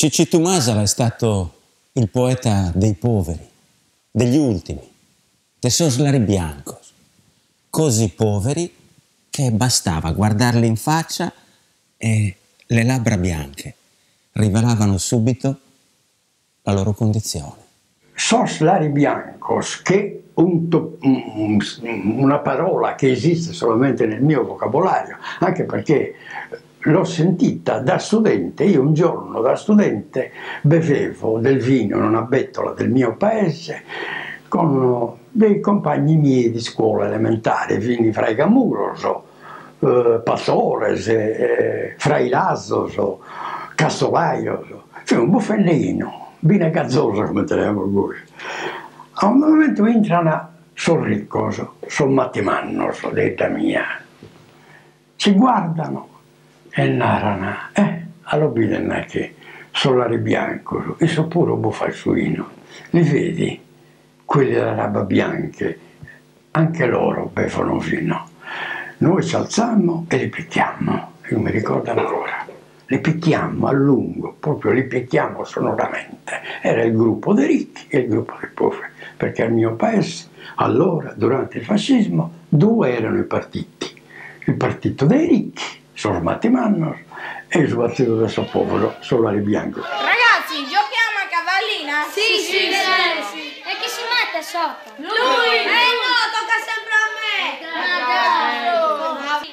Ciccitu Masala è stato il poeta dei poveri, degli ultimi, dei soslari biancos, così poveri che bastava guardarli in faccia e le labbra bianche rivelavano subito la loro condizione. Soslari biancos, che una parola che esiste solamente nel mio vocabolario, anche perché l'ho sentita da studente. Io un giorno da studente bevevo del vino in una bettola del mio paese con dei compagni miei di scuola elementare, vini Fraigamuroso, Pastores, Frairazos, Castolaios, cioè un buffellino, vino gazzoso come teniamo voi. A un momento entrano sul ricco, sul mattimanno, detta mia, ci guardano e narrano, all'obbedienza che solare bianco, e so pure un buffalsuino, li vedi, quelli della roba bianche, anche loro bevono vino. Noi ci alziamo e li picchiamo, io mi ricordo ancora, li picchiamo a lungo, proprio li picchiamo sonoramente. Era il gruppo dei ricchi e il gruppo dei poveri, perché al mio paese, allora, durante il fascismo, due erano i partiti, il partito dei ricchi, sono Mattimannos, e il partito del suo povero, Solare Bianco. Ragazzi, giochiamo a cavallina? Sì. E chi si mette sotto? Lui! No, tocca sempre a me!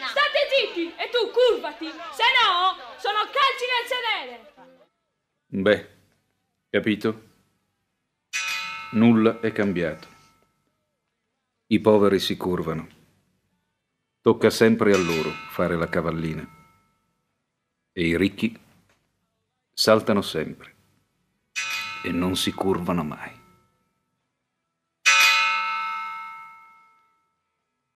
State zitti e tu curvati, se no sono calci nel sedere! Beh, capito? Nulla è cambiato. I poveri si curvano. Tocca sempre a loro fare la cavallina. E i ricchi saltano sempre e non si curvano mai.